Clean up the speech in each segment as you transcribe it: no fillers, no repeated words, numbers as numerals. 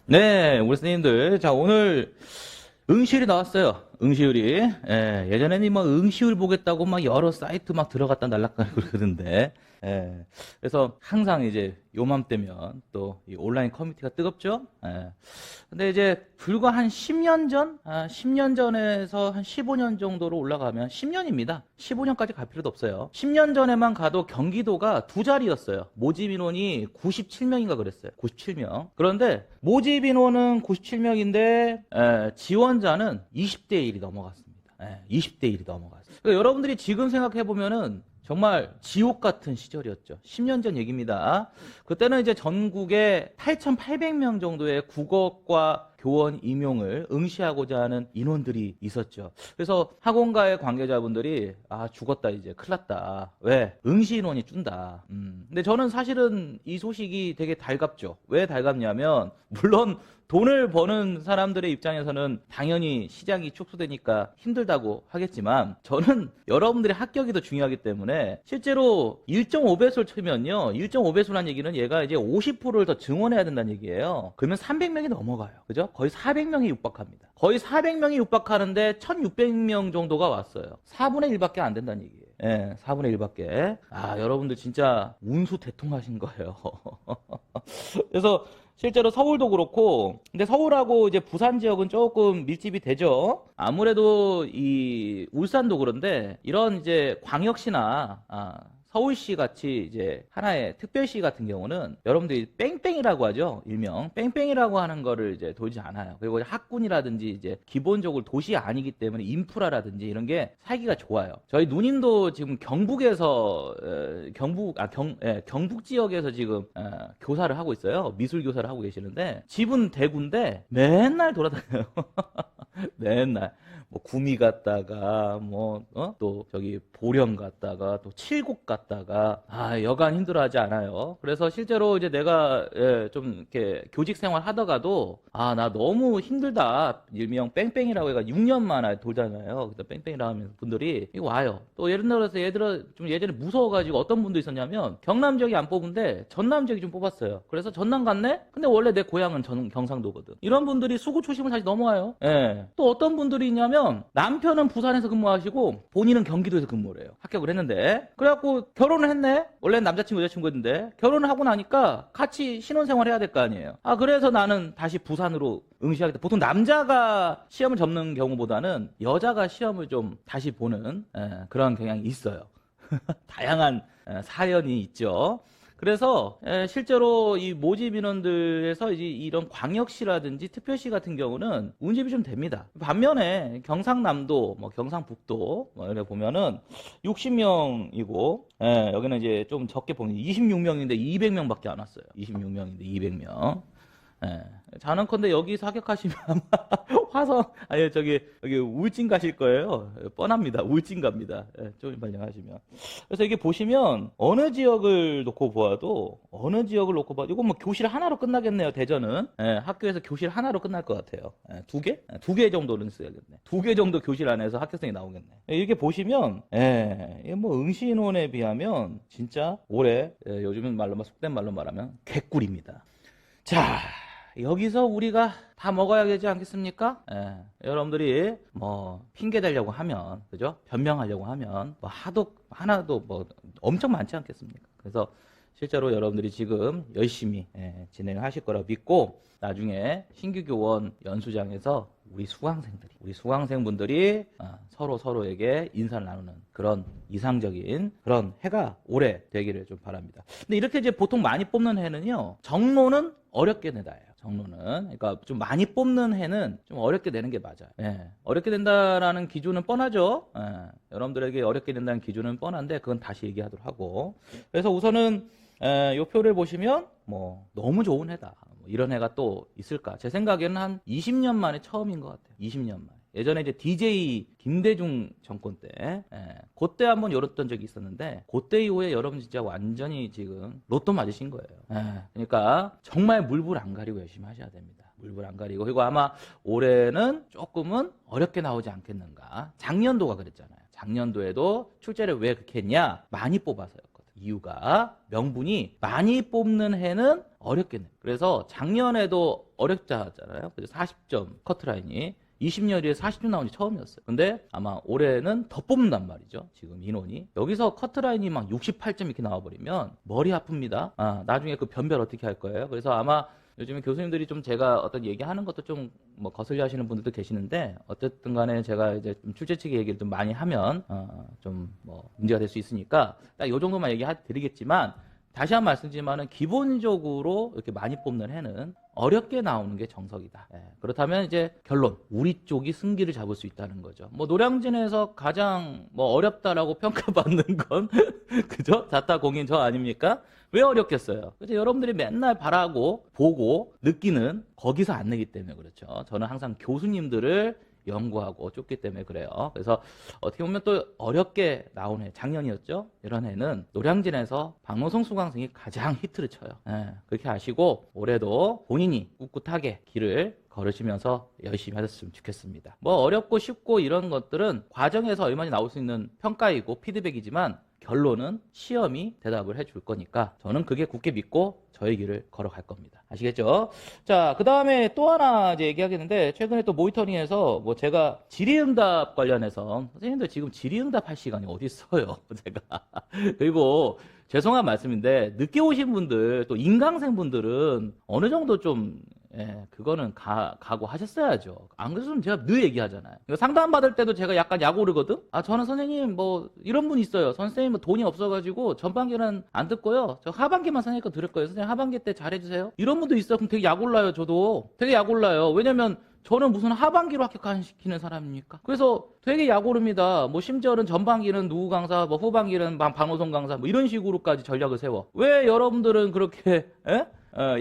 네, 우리 선생님들. 자, 오늘 응시율이 나왔어요. 응시율이. 예전에는 뭐 응시율 보겠다고 막 여러 사이트 막 들어갔다 날라가고 그러던데. 그래서 항상 이제 요맘때면 또 이 온라인 커뮤니티가 뜨겁죠. 근데 이제 불과 한 10년 전, 10년 전에서 한 15년 정도로 올라가면 10년입니다. 15년까지 갈 필요도 없어요. 10년 전에만 가도 경기도가 두 자리였어요. 모집 인원이 97명인가 그랬어요. 97명. 그런데 모집 인원은 97명인데 지원자는 20대 1이 넘어갔습니다. 20대 1이 넘어갔어요. 그러니까 여러분들이 지금 생각해 보면은 정말 지옥 같은 시절이었죠. 10년 전 얘기입니다. 그때는 이제 전국에 8,800명 정도의 국어과 교원 임용을 응시하고자 하는 인원들이 있었죠. 그래서 학원가의 관계자분들이 죽었다 이제 큰일 났다. 왜? 응시 인원이 준다. 근데 저는 사실은 이 소식이 되게 달갑죠. 왜 달갑냐면 물론 돈을 버는 사람들의 입장에서는 당연히 시장이 축소되니까 힘들다고 하겠지만 저는 여러분들의 합격이 더 중요하기 때문에 실제로 1.5배수를 치면요. 1.5배수란 얘기는 얘가 이제 50%를 더 증원해야 된다는 얘기예요. 그러면 300명이 넘어가요. 그죠? 거의 400명이 육박합니다. 거의 400명이 육박하는데 1600명 정도가 왔어요. 4분의 1밖에 안 된다는 얘기예요. 4분의 1밖에. 여러분들 진짜 운수 대통하신 거예요. 그래서 실제로 서울도 그렇고, 근데 서울하고 이제 부산 지역은 조금 밀집이 되죠. 아무래도 이 울산도 그런데 이런 이제 광역시나 서울시 같이 이제 하나의 특별시 같은 경우는 여러분들이 뺑뺑이라고 하죠. 일명 뺑뺑이라고 하는 거를 이제 돌지 않아요. 그리고 학군이라든지 이제 기본적으로 도시 아니기 때문에 인프라라든지 이런 게 살기가 좋아요. 저희 누님도 지금 경북에서 경북 지역에서 지금 교사를 하고 있어요. 미술 교사를 하고 계시는데 집은 대구인데 맨날 돌아다녀요. 맨날 뭐 구미 갔다가 또 저기 보령 갔다가 또 칠곡 갔다가 여간 힘들어하지 않아요. 그래서 실제로 이제 내가 좀 이렇게 교직 생활 하다가도 나 너무 힘들다 일명 뺑뺑이라고 해가 6년 만에 돌잖아요. 그래서 뺑뺑이라고 하면서 분들이 와요. 또 예를 들어서 좀 예전에 무서워가지고 어떤 분도 있었냐면 경남 지역이 안 뽑은데 전남 지역이 좀 뽑았어요. 그래서 전남 갔네? 근데 원래 내 고향은 경상도거든. 이런 분들이 수구 초심을 다시 넘어와요. 또 어떤 분들이 있냐면 남편은 부산에서 근무하시고 본인은 경기도에서 근무를 해요. 합격을 했는데 그래갖고 결혼을 했네. 원래는 남자친구 여자친구였는데 결혼을 하고 나니까 같이 신혼생활 해야 될 거 아니에요. 그래서 나는 다시 부산으로 응시하겠다. 보통 남자가 시험을 접는 경우보다는 여자가 시험을 좀 다시 보는 그런 경향이 있어요. 다양한 사연이 있죠. 그래서 실제로 이 모집 인원들에서 이제 이런 광역시라든지 특별시 같은 경우는 운집이 좀 됩니다. 반면에 경상남도, 경상북도 이렇게 보면은 60명이고 여기는 이제 좀 적게 보면 26명인데 200명밖에 안 왔어요. 26명인데 200명. 자는컨대 여기서 합격하시면 아마 여기 울진 가실 거예요. 뻔합니다. 울진 갑니다. 좀 발령하시면. 그래서 이게 보시면 어느 지역을 놓고 보아도 이거 뭐 교실 하나로 끝나겠네요. 대전은 학교에서 교실 하나로 끝날 것 같아요. 두 개? 두 개 정도는 써야겠네. 두 개 정도 교실 안에서 합격생이 나오겠네. 이렇게 보시면 뭐 응시 인원에 비하면 진짜 올해 요즘은 속된 말로 말하면 개꿀입니다. 자, 여기서 우리가 다 먹어야 되지 않겠습니까? 여러분들이 핑계 대려고 하면, 그죠? 변명하려고 하면 하나도 엄청 많지 않겠습니까? 그래서 실제로 여러분들이 지금 열심히 진행을 하실 거라고 믿고 나중에 신규 교원 연수장에서 우리 수강생분들이 서로에게 인사를 나누는 그런 이상적인 그런 해가 올해 되기를 좀 바랍니다. 근데 이렇게 이제 보통 많이 뽑는 해는요, 정로는 어렵게 내다요. 그러니까 좀 많이 뽑는 해는 좀 어렵게 내는 게 맞아요. 어렵게 된다라는 기준은 뻔하죠. 여러분들에게 어렵게 된다는 기준은 뻔한데 그건 다시 얘기하도록 하고. 그래서 우선은 요 표를 보시면 너무 좋은 해다. 이런 해가 또 있을까? 제 생각에는 한 20년 만에 처음인 것 같아요. 20년 만에. 예전에 이제 DJ 김대중 정권 때, 그때 한번 열었던 적이 있었는데, 그때 이후에 여러분 진짜 완전히 지금 로또 맞으신 거예요. 그러니까 정말 물불 안 가리고 열심히 하셔야 됩니다. 물불 안 가리고. 그리고 아마 올해는 조금은 어렵게 나오지 않겠는가. 작년도가 그랬잖아요. 작년도에도 출제를 왜 그렇게 했냐? 많이 뽑아서였거든. 이유가 명분이 많이 뽑는 해는 어렵겠네. 그래서 작년에도 어렵다 하잖아요. 40점 커트라인이 20년 뒤에 40점 나온 지 처음이었어요. 근데 아마 올해는 더 뽑는단 말이죠. 지금 인원이. 여기서 커트라인이 막 68점 이렇게 나와버리면 머리 아픕니다. 나중에 그 변별 어떻게 할 거예요? 그래서 아마 요즘에 교수님들이 좀 제가 어떤 얘기하는 것도 좀 뭐 거슬려 하시는 분들도 계시는데, 어쨌든 간에 제가 이제 좀 출제 측의 얘기를 좀 많이 하면 좀 뭐 문제가 될 수 있으니까 딱 요 정도만 드리겠지만, 다시 한 번 말씀드리지만은 기본적으로 이렇게 많이 뽑는 해는 어렵게 나오는 게 정석이다. 그렇다면 이제 결론, 우리 쪽이 승기를 잡을 수 있다는 거죠. 뭐 노량진에서 가장 뭐 어렵다라고 평가받는 건 그죠? 자타 공인 저 아닙니까? 왜 어렵겠어요? 그래서 여러분들이 맨날 바라고 보고 느끼는 거기서 안 내기 때문에 그렇죠. 저는 항상 교수님들을 연구하고 쫓기 때문에 그래요. 그래서 어떻게 보면 또 어렵게 나온 해, 작년이었죠. 이런 해는 노량진에서 박노성 수강생이 가장 히트를 쳐요. 그렇게 아시고 올해도 본인이 꿋꿋하게 길을 걸으시면서 열심히 하셨으면 좋겠습니다. 뭐 어렵고 쉽고 이런 것들은 과정에서 얼마나 나올 수 있는 평가이고 피드백이지만, 결론은 시험이 대답을 해줄 거니까 저는 그게 굳게 믿고 저의 길을 걸어갈 겁니다. 아시겠죠? 자, 그 다음에 또 하나 이제 얘기하겠는데, 최근에 또 모니터링에서 뭐 제가 질의응답 관련해서, 선생님들 지금 질의응답 할 시간이 어디 있어요? 제가. 그리고 죄송한 말씀인데, 늦게 오신 분들, 또 인강생 분들은 어느 정도 좀 그거는 각오하셨어야죠. 안 그랬으면 제가 늘 얘기하잖아요. 상담 받을 때도 제가 약간 약오르거든? 저는 선생님 뭐 이런 분 있어요. 선생님 뭐 돈이 없어가지고 전반기는 안 듣고요. 저 하반기만 선생님 거 들을 거예요. 선생님 하반기 때 잘해주세요. 이런 분도 있어요. 그럼 되게 약올라요. 저도 되게 약올라요. 왜냐면 저는 무슨 하반기로 합격시키는 사람입니까? 그래서 되게 약오릅니다. 뭐 심지어는 전반기는 누구 강사, 뭐 후반기는 박노성 강사, 뭐 이런 식으로까지 전략을 세워. 왜 여러분들은 그렇게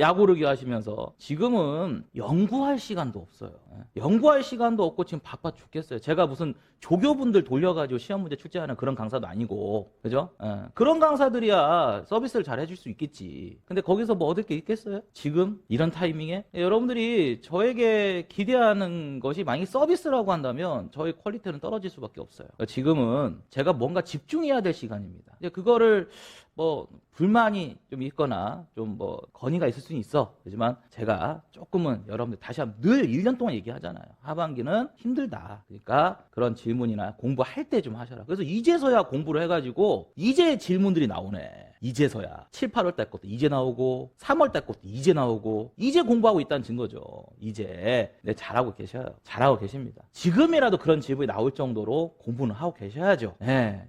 약오르게 하시면서, 지금은 연구할 시간도 없어요. 연구할 시간도 없고 지금 바빠 죽겠어요. 제가 무슨 조교분들 돌려가지고 시험 문제 출제하는 그런 강사도 아니고, 그죠? 그런 강사들이야 서비스를 잘 해줄 수 있겠지. 근데 거기서 뭐 얻을 게 있겠어요? 지금 이런 타이밍에 여러분들이 저에게 기대하는 것이 만약에 서비스라고 한다면 저희 퀄리티는 떨어질 수밖에 없어요. 지금은 제가 뭔가 집중해야 될 시간입니다. 이제 그거를 뭐 불만이 좀 있거나 좀 뭐 건의가 있을 수는 있어. 하지만 제가 조금은 여러분들 다시 한번 늘 1년 동안 얘기하잖아요. 하반기는 힘들다. 그러니까 그런 질문이나 공부할 때 좀 하셔라. 그래서 이제서야 공부를 해가지고 이제 질문들이 나오네. 이제서야 7, 8월 달 것도 이제 나오고 3월 달 것도 이제 나오고, 이제 공부하고 있다는 증거죠. 이제 잘하고 계셔요. 잘하고 계십니다. 지금이라도 그런 질문이 나올 정도로 공부는 하고 계셔야죠.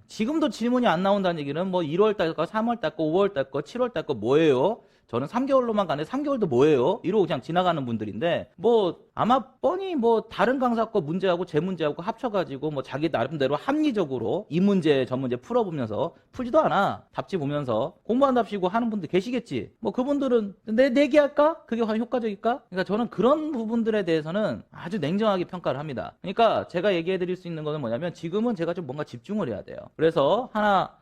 지금도 질문이 안 나온다는 얘기는 뭐 1월 달 거, 3월 달 거, 5월 달 거, 7월 달 거 뭐예요? 저는 3개월로만 가는데 3개월도 뭐예요? 이러고 그냥 지나가는 분들인데, 뭐 아마 뻔히 뭐 다른 강사 거 문제하고 제 문제하고 합쳐가지고 뭐 자기 나름대로 합리적으로 이 문제 저 문제 풀어보면서, 풀지도 않아 답지 보면서 공부한답시고 하는 분들 계시겠지. 뭐 그분들은 내기할까? 그게 과연 효과적일까? 그러니까 저는 그런 부분들에 대해서는 아주 냉정하게 평가를 합니다. 그러니까 제가 얘기해 드릴 수 있는 거는 뭐냐면, 지금은 제가 좀 뭔가 집중을 해야 돼요. 그래서 하나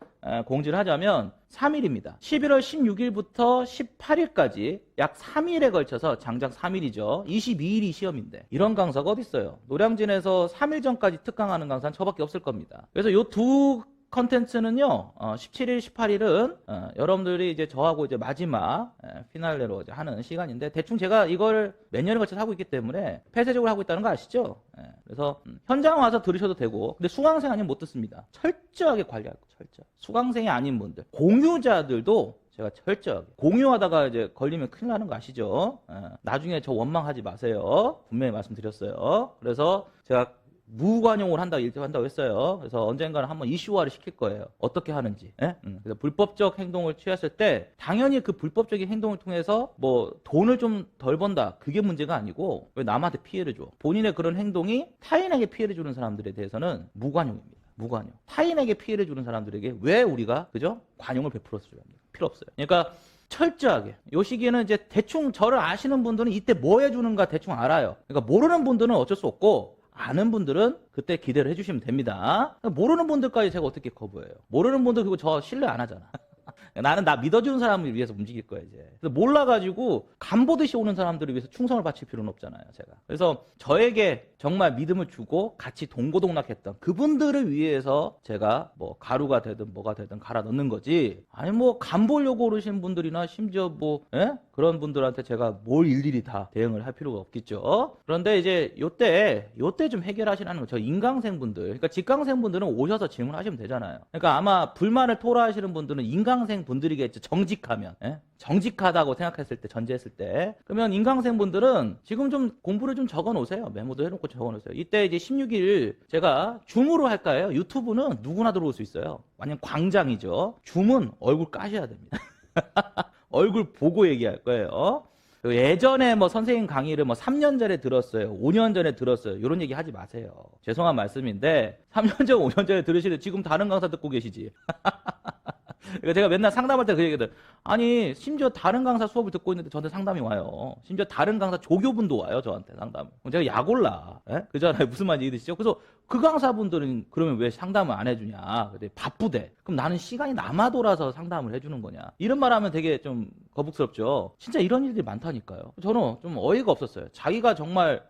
공지를 하자면 3일입니다. 11월 16일부터 18일까지 약 3일에 걸쳐서, 장장 3일이죠. 22일이 시험인데 이런 강사가 어디 있어요? 노량진에서 3일 전까지 특강하는 강사는 저밖에 없을 겁니다. 그래서 요 두 컨텐츠는요, 17일, 18일은 여러분들이 이제 저하고 이제 마지막 피날레로 이제 하는 시간인데, 대충 제가 이걸 몇 년에 걸쳐서 하고 있기 때문에 폐쇄적으로 하고 있다는 거 아시죠? 그래서 현장 와서 들으셔도 되고, 근데 수강생 아니면 못 듣습니다. 철저하게 관리할 거, 철저. 수강생이 아닌 분들, 공유자들도 제가 철저하게, 공유하다가 이제 걸리면 큰일 나는 거 아시죠? 나중에 저 원망하지 마세요. 분명히 말씀드렸어요. 그래서 제가 무관용을 한다고 했어요. 그래서 언젠가는 한번 이슈화를 시킬 거예요. 어떻게 하는지. 그래서 불법적 행동을 취했을 때 당연히 그 불법적인 행동을 통해서 뭐 돈을 좀 덜 번다, 그게 문제가 아니고 왜 남한테 피해를 줘. 본인의 그런 행동이 타인에게 피해를 주는 사람들에 대해서는 무관용입니다. 무관용. 타인에게 피해를 주는 사람들에게 왜 우리가 그죠? 관용을 베풀어줘야 합니다. 필요 없어요. 그러니까 철저하게. 요 시기에는 이제 대충 저를 아시는 분들은 이때 뭐 해주는가 대충 알아요. 그러니까 모르는 분들은 어쩔 수 없고, 아는 분들은 그때 기대를 해주시면 됩니다. 모르는 분들까지 제가 어떻게 커버해요? 모르는 분들 그리고 저 신뢰 안 하잖아. 나는 나 믿어주는 사람을 위해서 움직일 거야 이제. 그래서 몰라가지고 간 보듯이 오는 사람들을 위해서 충성을 바칠 필요는 없잖아요 제가. 그래서 저에게 정말 믿음을 주고 같이 동고동락했던 그분들을 위해서 제가 뭐 가루가 되든 뭐가 되든 갈아 넣는 거지. 아니 뭐 간 보려고 오르신 분들이나 심지어 뭐 그런 분들한테 제가 뭘 일일이 다 대응을 할 필요가 없겠죠. 그런데 이제 요때 좀 해결하시라는 거. 저 인강생 분들, 그러니까 직강생 분들은 오셔서 질문하시면 되잖아요. 그러니까 아마 불만을 토로하시는 분들은 인강생 분들이겠죠. 정직하면. 정직하다고 생각했을 때, 전제했을 때. 그러면 인강생 분들은 지금 좀 공부를 좀 적어 놓으세요. 메모도 해놓고 적어 놓으세요. 이때 이제 16일 제가 줌으로 할까요? 유튜브는 누구나 들어올 수 있어요. 완전 광장이죠. 줌은 얼굴 까셔야 됩니다. 얼굴 보고 얘기할 거예요. 예전에 뭐 선생님 강의를 뭐 3년 전에 들었어요. 5년 전에 들었어요. 이런 얘기 하지 마세요. 죄송한 말씀인데 3년 전, 5년 전에 들으시는데 지금 다른 강사 듣고 계시지. 그러니까 제가 맨날 상담할 때 그 얘기들. 아니 심지어 다른 강사 수업을 듣고 있는데 저한테 상담이 와요. 심지어 다른 강사 조교분도 와요 저한테 상담. 제가 약 올라. 그잖아요. 무슨 말인지 이해되시죠? 그래서 그 강사분들은 그러면 왜 상담을 안 해주냐? 근데 바쁘대. 그럼 나는 시간이 남아 돌아서 상담을 해주는 거냐? 이런 말하면 되게 좀 거북스럽죠. 진짜 이런 일들이 많다니까요. 저는 좀 어이가 없었어요. 자기가 정말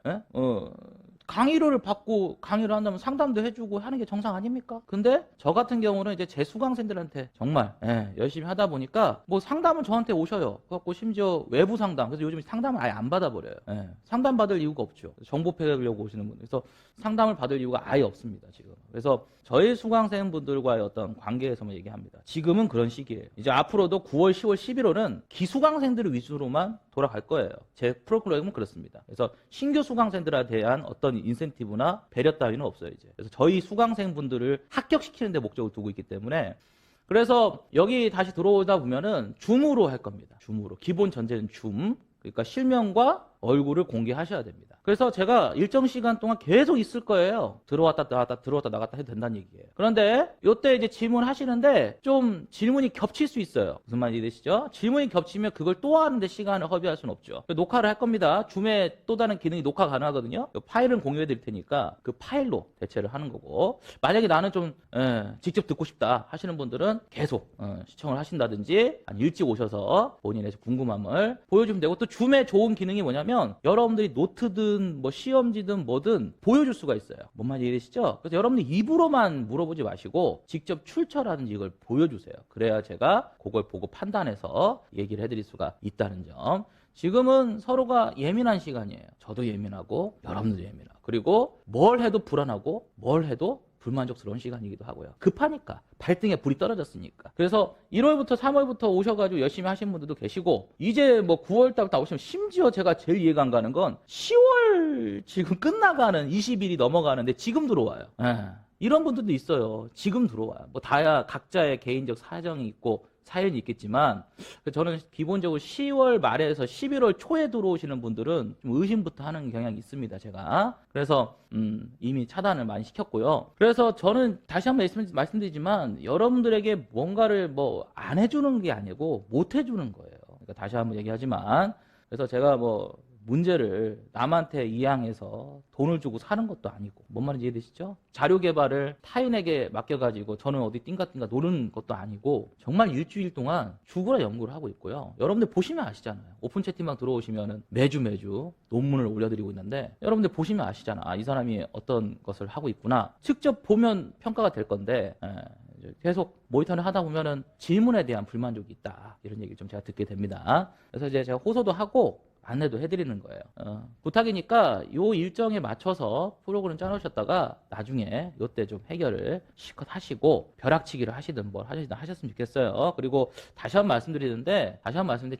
강의료를 받고 강의를 한다면 상담도 해주고 하는 게 정상 아닙니까? 근데 저 같은 경우는 이제 제 수강생들한테 정말 열심히 하다 보니까 뭐 상담은 저한테 오셔요. 그래갖고 심지어 외부 상담. 그래서 요즘 상담을 아예 안 받아버려요. 상담 받을 이유가 없죠. 정보 패려고 오시는 분. 그래서 상담을 받을 이유가 아예 없습니다 지금. 그래서 저희 수강생분들과의 어떤 관계에서만 얘기합니다. 지금은 그런 시기예요. 이제 앞으로도 9월, 10월, 11월은 기수강생들을 위주로만 돌아갈 거예요. 제 프로그램은 그렇습니다. 그래서 신규 수강생들에 대한 어떤 인센티브나 배려 따위는 없어요 이제. 그래서 저희 수강생분들을 합격시키는 데 목적을 두고 있기 때문에 그래서 여기 다시 들어오다 보면은 줌으로 할 겁니다. 줌으로. 기본 전제는 줌. 그러니까 실명과 얼굴을 공개하셔야 됩니다. 그래서 제가 일정 시간 동안 계속 있을 거예요. 들어왔다 나갔다 해도 된다는 얘기예요. 그런데 이때 이제 질문하시는데 좀 질문이 겹칠 수 있어요. 무슨 말인지 이해되시죠? 질문이 겹치면 그걸 또 하는데 시간을 허비할 수는 없죠. 녹화를 할 겁니다. 줌에 또 다른 기능이 녹화 가능하거든요. 파일은 공유해 드릴 테니까 그 파일로 대체를 하는 거고, 만약에 나는 좀 직접 듣고 싶다 하시는 분들은 계속 시청을 하신다든지 일찍 오셔서 본인의 궁금함을 보여주면 되고, 또 줌의 좋은 기능이 뭐냐면 여러분들이 노트든 뭐 시험지든 뭐든 보여줄 수가 있어요. 뭔 말인지 이해되시죠? 그래서 여러분들 입으로만 물어보지 마시고 직접 출처라든지 이걸 보여주세요. 그래야 제가 그걸 보고 판단해서 얘기를 해드릴 수가 있다는 점. 지금은 서로가 예민한 시간이에요. 저도 예민하고 여러분들도 예민하고, 그리고 뭘 해도 불안하고 뭘 해도 불만족스러운 시간이기도 하고요. 급하니까. 발등에 불이 떨어졌으니까. 그래서 1월부터 3월부터 오셔가지고 열심히 하신 분들도 계시고, 이제 뭐 9월달부터 오시면, 심지어 제가 제일 이해가 안 가는 건 10월 지금 끝나가는 20일이 넘어가는데 지금 들어와요. 이런 분들도 있어요. 지금 들어와요. 뭐 다야 각자의 개인적 사정이 있고 사연이 있겠지만, 저는 기본적으로 10월 말에서 11월 초에 들어오시는 분들은 좀 의심부터 하는 경향이 있습니다, 제가. 그래서 이미 차단을 많이 시켰고요. 그래서 저는 다시 한번 말씀드리지만, 여러분들에게 뭔가를 뭐 안 해주는 게 아니고 못 해주는 거예요. 그러니까 다시 한번 얘기하지만, 그래서 제가 뭐 문제를 남한테 이양해서 돈을 주고 사는 것도 아니고, 뭔 말인지 이해되시죠? 자료 개발을 타인에게 맡겨가지고 저는 어디 띵가띵가 노는 것도 아니고, 정말 일주일 동안 죽으라 연구를 하고 있고요. 여러분들 보시면 아시잖아요. 오픈 채팅방 들어오시면은 매주 논문을 올려드리고 있는데, 여러분들 보시면 아시잖아. 아, 이 사람이 어떤 것을 하고 있구나. 직접 보면 평가가 될 건데, 계속 모니터를 하다 보면은 질문에 대한 불만족이 있다, 이런 얘기를 좀 제가 듣게 됩니다. 그래서 이제 제가 호소도 하고 안내도 해드리는 거예요. 부탁이니까 요 일정에 맞춰서 프로그램 짜놓으셨다가 나중에 요때 좀 해결을 실컷 하시고 벼락치기를 하시든 뭘 하시든 하셨으면 좋겠어요. 그리고 다시 한번 말씀드리는데,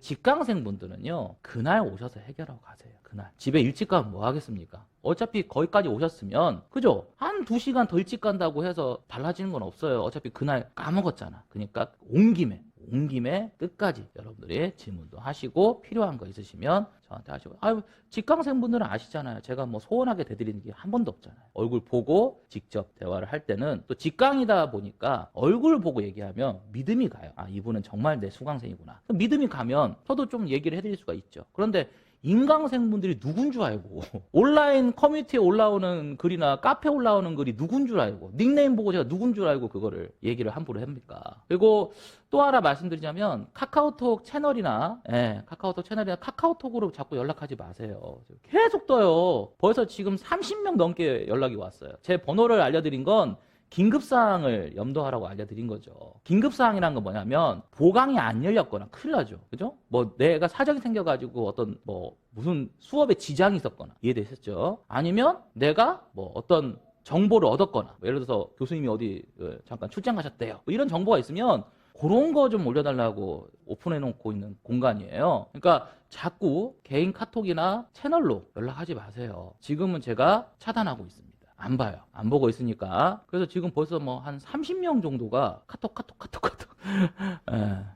직강생 분들은요, 그날 오셔서 해결하고 가세요. 그날. 집에 일찍 가면 뭐 하겠습니까? 어차피 거기까지 오셨으면, 그죠? 한 2시간 더 일찍 간다고 해서 달라지는 건 없어요. 어차피 그날 까먹었잖아. 그러니까 온 김에 끝까지 여러분들이 질문도 하시고, 필요한 거 있으시면 저한테 하시고. 아유, 직강생분들은 아시잖아요. 제가 뭐 소원하게 대드리는 게 한 번도 없잖아요. 얼굴 보고 직접 대화를 할 때는, 또 직강이다 보니까 얼굴 보고 얘기하면 믿음이 가요. 아, 이분은 정말 내 수강생이구나. 믿음이 가면 저도 좀 얘기를 해드릴 수가 있죠. 그런데 인강생분들이 누군 줄 알고 온라인 커뮤니티에 올라오는 글이나 카페에 올라오는 글이 누군 줄 알고 닉네임 보고 제가 누군 줄 알고 그거를 얘기를 함부로 합니까? 그리고 또 하나 말씀드리자면 카카오톡 채널이나 카카오톡으로 자꾸 연락하지 마세요. 계속 떠요. 벌써 지금 30명 넘게 연락이 왔어요. 제 번호를 알려드린 건 긴급사항을 염두하라고 알려드린 거죠. 긴급사항이란 건 뭐냐면 보강이 안 열렸거나 큰일 나죠. 그죠? 뭐 내가 사정이 생겨가지고 어떤 뭐 무슨 수업에 지장이 있었거나 이해되셨죠? 아니면 내가 뭐 어떤 정보를 얻었거나 뭐 예를 들어서 교수님이 어디 잠깐 출장 가셨대요. 뭐 이런 정보가 있으면 그런 거 좀 올려달라고 오픈해 놓고 있는 공간이에요. 그러니까 자꾸 개인 카톡이나 채널로 연락하지 마세요. 지금은 제가 차단하고 있습니다. 안 봐요. 안 보고 있으니까. 그래서 지금 벌써 뭐 한 30명 정도가 카톡.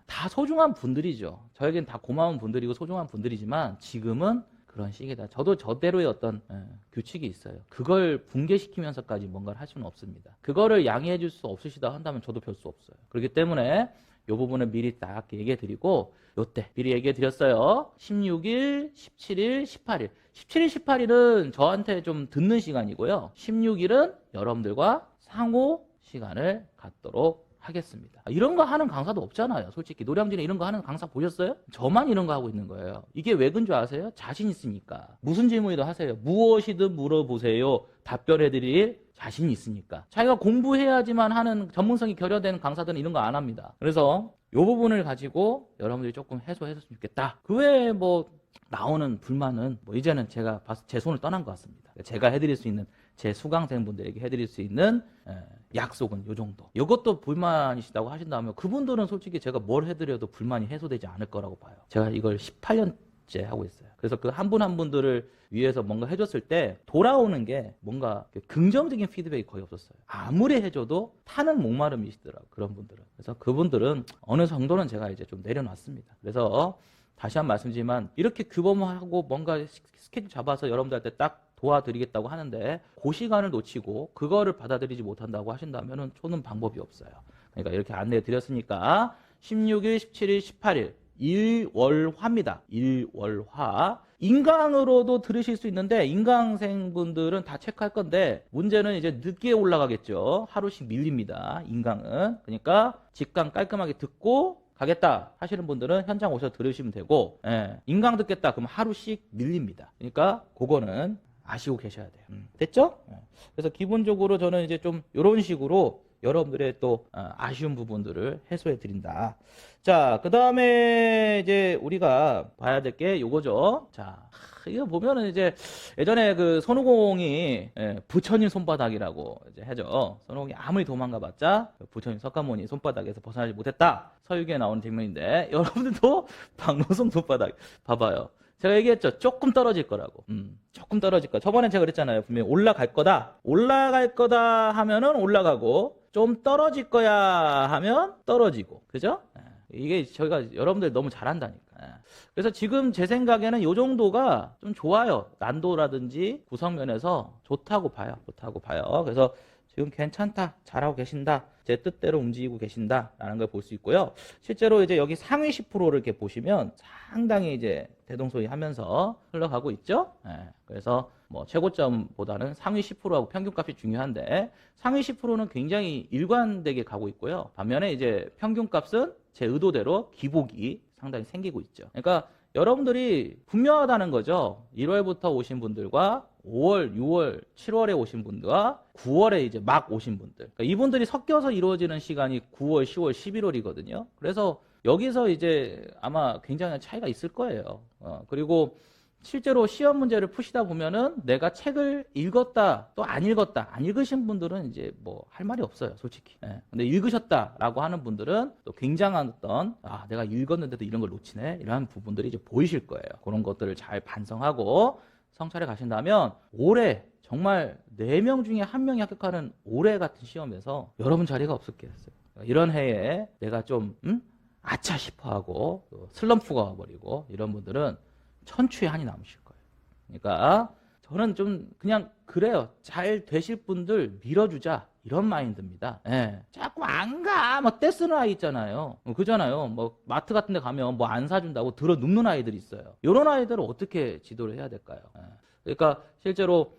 다 소중한 분들이죠. 저에겐 다 고마운 분들이고 소중한 분들이지만 지금은 그런 시기다. 저도 저대로의 어떤 규칙이 있어요. 그걸 붕괴시키면서까지 뭔가를 할 수는 없습니다. 그거를 양해해 줄 수 없으시다 한다면 저도 별 수 없어요. 그렇기 때문에 이 부분은 미리 딱 얘기해 드리고 요때 미리 얘기해 드렸어요. 16일, 17일, 18일. 17일, 18일은 저한테 좀 듣는 시간이고요. 16일은 여러분들과 상호 시간을 갖도록 하겠습니다. 이런 거 하는 강사도 없잖아요. 솔직히 노량진에 이런 거 하는 강사 보셨어요? 저만 이런 거 하고 있는 거예요. 이게 왜 그런 줄 아세요? 자신 있으니까. 무슨 질문이든 하세요. 무엇이든 물어보세요. 답변해 드릴 자신이 있으니까. 자기가 공부해야지만 하는 전문성이 결여되는 강사들은 이런 거 안 합니다. 그래서 이 부분을 가지고 여러분들이 조금 해소했으면 좋겠다. 그 외에 뭐 나오는 불만은 뭐 이제는 제가 봐서 제 손을 떠난 것 같습니다. 제가 해드릴 수 있는 제 수강생분들에게 해드릴 수 있는 약속은 요 정도. 이것도 불만이시다고 하신다면 그분들은 솔직히 제가 뭘 해드려도 불만이 해소되지 않을 거라고 봐요. 제가 이걸 18년째 하고 있어요. 그래서 그 한 분 한 분들을 위해서 뭔가 해줬을 때 돌아오는 게 뭔가 긍정적인 피드백이 거의 없었어요. 아무리 해줘도 타는 목마름이시더라고요. 그런 분들은. 그래서 그분들은 어느 정도는 제가 이제 좀 내려놨습니다. 그래서 다시 한 번 말씀드리지만 이렇게 규범화하고 뭔가 스케줄 잡아서 여러분들한테 딱 도와드리겠다고 하는데 그 시간을 놓치고 그거를 받아들이지 못한다고 하신다면 저는 방법이 없어요. 그러니까 이렇게 안내해 드렸으니까 16일, 17일, 18일 일월화입니다. 일월화. 인강으로도 들으실 수 있는데 인강생분들은 다 체크할 건데 문제는 이제 늦게 올라가겠죠. 하루씩 밀립니다. 인강은. 그러니까 직강 깔끔하게 듣고 가겠다 하시는 분들은 현장 오셔서 들으시면 되고 인강 듣겠다 그럼 하루씩 밀립니다. 그러니까 그거는 아시고 계셔야 돼요. 됐죠? 그래서 기본적으로 저는 이제 좀 이런 식으로 여러분들의 또 아쉬운 부분들을 해소해 드린다. 자, 그 다음에 이제 우리가 봐야 될 게 요거죠. 자, 이거 보면은 이제 예전에 그 손오공이 부처님 손바닥이라고 이제 하죠. 손오공이 아무리 도망가봤자 부처님 석가모니 손바닥에서 벗어나지 못했다. 서유기에 나오는 장면인데 여러분들도 박노선 손바닥 봐봐요. 제가 얘기했죠. 조금 떨어질 거라고. 조금 떨어질 거야. 저번에 제가 그랬잖아요. 분명히 올라갈 거다. 올라갈 거다 하면은 올라가고 좀 떨어질 거야 하면 떨어지고. 그죠? 이게 저희가 여러분들 너무 잘한다니까. 그래서 지금 제 생각에는 이 정도가 좀 좋아요. 난도라든지 구성면에서 좋다고 봐요. 좋다고 봐요. 그래서 지금 괜찮다. 잘하고 계신다. 제 뜻대로 움직이고 계신다라는 걸 볼 수 있고요. 실제로 이제 여기 상위 10%를 이렇게 보시면 상당히 이제 대동소이하면서 흘러가고 있죠. 그래서 뭐 최고점보다는 상위 10%하고 평균값이 중요한데 상위 10%는 굉장히 일관되게 가고 있고요. 반면에 이제 평균값은 제 의도대로 기복이 상당히 생기고 있죠. 그러니까 여러분들이 분명하다는 거죠. 1월부터 오신 분들과 5월, 6월, 7월에 오신 분들과 9월에 이제 막 오신 분들. 그러니까 이분들이 섞여서 이루어지는 시간이 9월, 10월, 11월이거든요. 그래서 여기서 이제 아마 굉장한 차이가 있을 거예요. 그리고 실제로 시험 문제를 푸시다 보면은 내가 책을 읽었다 또 안 읽었다. 안 읽으신 분들은 이제 뭐 할 말이 없어요, 솔직히. 근데 읽으셨다라고 하는 분들은 또 굉장한 어떤 내가 읽었는데도 이런 걸 놓치네 이런 부분들이 이제 보이실 거예요. 그런 것들을 잘 반성하고 성찰해 가신다면 올해 정말 4명 중에 1명이 합격하는 올해 같은 시험에서 여러분 자리가 없었겠어요. 이런 해에 내가 좀 아차 싶어하고 슬럼프가 와버리고 이런 분들은 천추의 한이 남으실 거예요. 그러니까 저는 좀 그냥 그래요. 잘 되실 분들 밀어주자. 이런 마인드입니다. 예. 자꾸 안 가. 막 떼쓰는 아이 있잖아요. 그잖아요. 뭐 마트 같은 데 가면 뭐 안 사준다고 들어 눕는 아이들이 있어요. 이런 아이들을 어떻게 지도를 해야 될까요? 예. 그러니까 실제로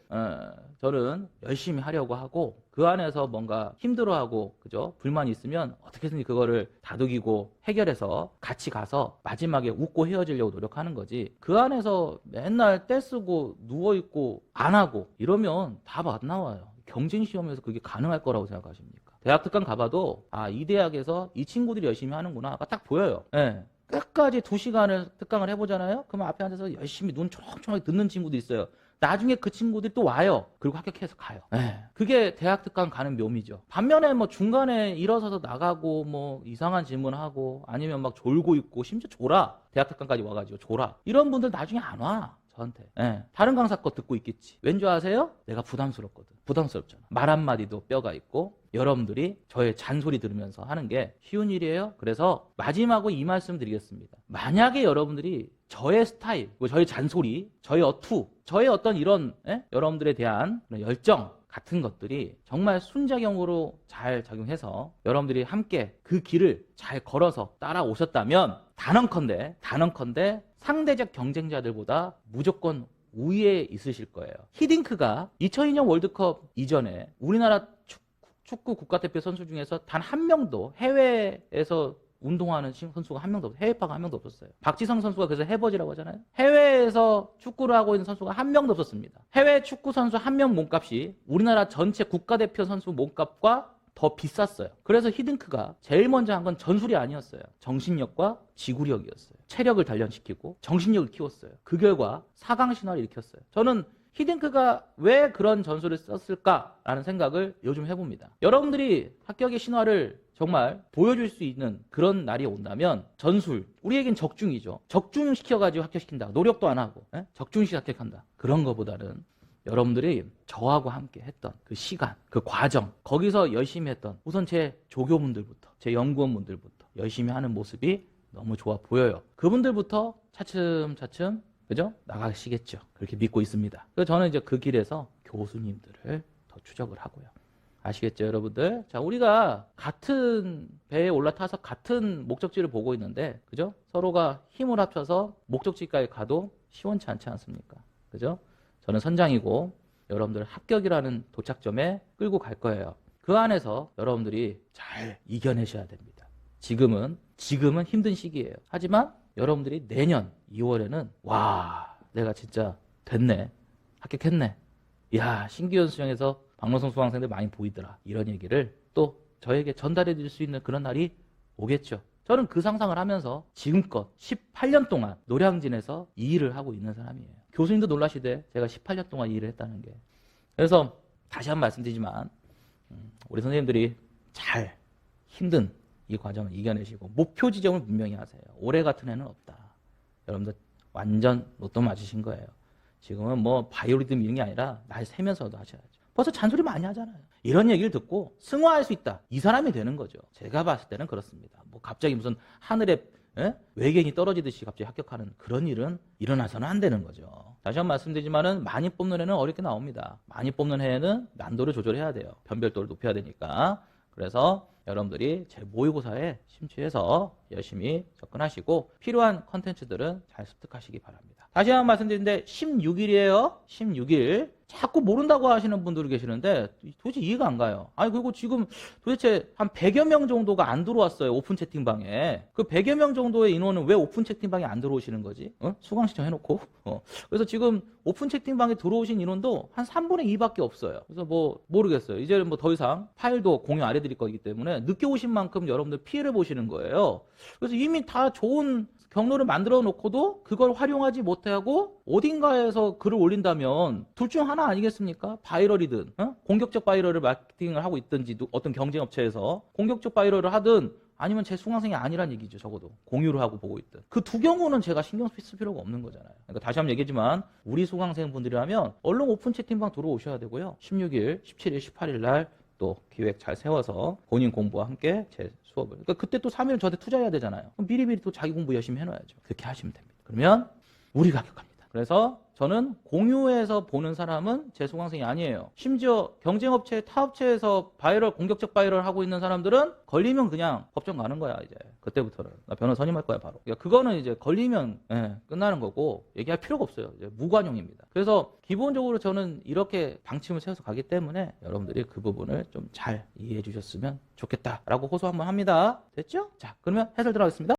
저는 열심히 하려고 하고 그 안에서 뭔가 힘들어하고 그죠? 불만이 있으면 어떻게든지 그거를 다독이고 해결해서 같이 가서 마지막에 웃고 헤어지려고 노력하는 거지. 그 안에서 맨날 떼쓰고 누워있고 안 하고 이러면 답 안 나와요. 경쟁 시험에서 그게 가능할 거라고 생각하십니까? 대학 특강 가봐도 이 대학에서 이 친구들이 열심히 하는구나가 딱 보여요. 예. 끝까지 2시간을 특강을 해보잖아요. 그러면 앞에 앉아서 열심히 눈 초롱초롱하게 듣는 친구도 있어요. 나중에 그 친구들이 또 와요. 그리고 합격해서 가요. 그게 대학 특강 가는 묘미죠. 반면에 뭐 중간에 일어서서 나가고 뭐 이상한 질문하고 아니면 막 졸고 있고 심지어 졸아. 대학 특강까지 와가지고 졸아. 이런 분들 나중에 안 와. 저한테. 다른 강사 거 듣고 있겠지. 왠지 아세요? 내가 부담스럽거든. 부담스럽잖아. 말 한마디도 뼈가 있고 여러분들이 저의 잔소리 들으면서 하는 게 쉬운 일이에요. 그래서 마지막으로 이 말씀 드리겠습니다. 만약에 여러분들이 저의 스타일, 저의 잔소리, 저의 어투, 저의 어떤 이런 여러분들에 대한 열정 같은 것들이 정말 순작용으로 잘 작용해서 여러분들이 함께 그 길을 잘 걸어서 따라오셨다면 단언컨대 상대적 경쟁자들보다 무조건 우위에 있으실 거예요. 히딩크가 2002년 월드컵 이전에 우리나라 축구 국가대표 선수 중에서 단 한 명도 해외에서 운동하는 선수가 한 명도 없어요. 해외파가 한 명도 없었어요. 박지성 선수가 그래서 해버지라고 하잖아요. 해외에서 축구를 하고 있는 선수가 한 명도 없었습니다. 해외 축구 선수 한 명 몸값이 우리나라 전체 국가대표 선수 몸값과 더 비쌌어요. 그래서 히딩크가 제일 먼저 한 건 전술이 아니었어요. 정신력과 지구력이었어요. 체력을 단련시키고 정신력을 키웠어요. 그 결과 4강 신화를 일으켰어요. 저는 히딩크가 왜 그런 전술을 썼을까라는 생각을 요즘 해봅니다. 여러분들이 합격의 신화를 정말 보여줄 수 있는 그런 날이 온다면 전술, 우리에겐 적중이죠. 적중시켜가지고 합격시킨다. 노력도 안 하고 적중시켜 합격한다. 그런 것보다는 여러분들이 저하고 함께 했던 그 시간, 그 과정, 거기서 열심히 했던 우선 제 조교분들부터, 제 연구원분들부터 열심히 하는 모습이 너무 좋아 보여요. 그분들부터 차츰차츰 그죠? 나가시겠죠. 그렇게 믿고 있습니다. 그래서 저는 이제 그 길에서 교수님들을 더 추적을 하고요. 아시겠죠, 여러분들? 자, 우리가 같은 배에 올라타서 같은 목적지를 보고 있는데, 그죠? 서로가 힘을 합쳐서 목적지까지 가도 시원치 않지 않습니까? 그죠? 저는 선장이고, 여러분들 합격이라는 도착점에 끌고 갈 거예요. 그 안에서 여러분들이 잘 이겨내셔야 됩니다. 지금은 힘든 시기예요. 하지만 여러분들이 내년 2월에는 와, 내가 진짜 됐네. 합격했네. 야, 신규현 수영에서 박노성 수강생들 많이 보이더라. 이런 얘기를 또 저에게 전달해 드릴 수 있는 그런 날이 오겠죠. 저는 그 상상을 하면서 지금껏 18년 동안 노량진에서 이 일을 하고 있는 사람이에요. 교수님도 놀라시대. 제가 18년 동안 이 일을 했다는 게. 그래서 다시 한번 말씀드리지만 우리 선생님들이 잘 힘든 이 과정을 이겨내시고 목표 지점을 분명히 하세요. 올해 같은 해는 없다. 여러분들 완전 로또 맞으신 거예요. 지금은 뭐 바이오리듬 이런 게 아니라 날 세면서도 하셔야죠. 벌써 잔소리 많이 하잖아요. 이런 얘기를 듣고 승화할 수 있다. 이 사람이 되는 거죠. 제가 봤을 때는 그렇습니다. 뭐 갑자기 무슨 하늘에 외계인이 떨어지듯이 갑자기 합격하는 그런 일은 일어나서는 안 되는 거죠. 다시 한번 말씀드리지만은 많이 뽑는 해는 어렵게 나옵니다. 많이 뽑는 해에는 난도를 조절해야 돼요. 변별도를 높여야 되니까. 그래서 여러분들이 제 모의고사에 심취해서 열심히 접근하시고 필요한 컨텐츠들은 잘 습득하시기 바랍니다. 다시 한번 말씀드리는데 16일이에요. 16일. 자꾸 모른다고 하시는 분들이 계시는데 도대체 이해가 안 가요. 아니 그리고 지금 도대체 한 100여 명 정도가 안 들어왔어요. 오픈 채팅방에. 그 100여 명 정도의 인원은 왜 오픈 채팅방에 안 들어오시는 거지? 수강 신청해놓고. 그래서 지금 오픈 채팅방에 들어오신 인원도 한 3분의 2밖에 없어요. 그래서 뭐 모르겠어요. 이제는 뭐 더 이상 파일도 공유 안 해드릴 거기 때문에 늦게 오신 만큼 여러분들 피해를 보시는 거예요. 그래서 이미 다 좋은 경로를 만들어 놓고도 그걸 활용하지 못하고 어딘가에서 글을 올린다면 둘 중 하나 아니겠습니까? 바이럴이든 공격적 바이럴을 마케팅을 하고 있든지 어떤 경쟁업체에서 공격적 바이럴을 하든 아니면 제 수강생이 아니란 얘기죠. 적어도 공유를 하고 보고 있든 그 두 경우는 제가 신경 쓸 필요가 없는 거잖아요. 그러니까 다시 한번 얘기하지만 우리 수강생분들이라면 얼른 오픈 채팅방 들어오셔야 되고요. 16일, 17일, 18일 날 또 기획 잘 세워서 본인 공부와 함께 제 수업을. 그러니까 그때 또 3일은 저한테 투자해야 되잖아요. 그럼 미리미리 또 자기 공부 열심히 해놔야죠. 그렇게 하시면 됩니다. 그러면 우리가 합격합니다. 그래서 저는 공유해서 보는 사람은 제 수강생이 아니에요. 심지어 경쟁업체, 타업체에서 바이럴, 공격적 바이럴 하고 있는 사람들은 걸리면 그냥 법정 가는 거야, 이제. 그때부터는. 나 변호 선임할 거야, 바로. 그러니까 그거는 이제 걸리면, 끝나는 거고, 얘기할 필요가 없어요. 이제 무관용입니다. 그래서 기본적으로 저는 이렇게 방침을 세워서 가기 때문에 여러분들이 그 부분을 좀 잘 이해해 주셨으면 좋겠다라고 호소 한번 합니다. 됐죠? 자, 그러면 해설 들어가겠습니다.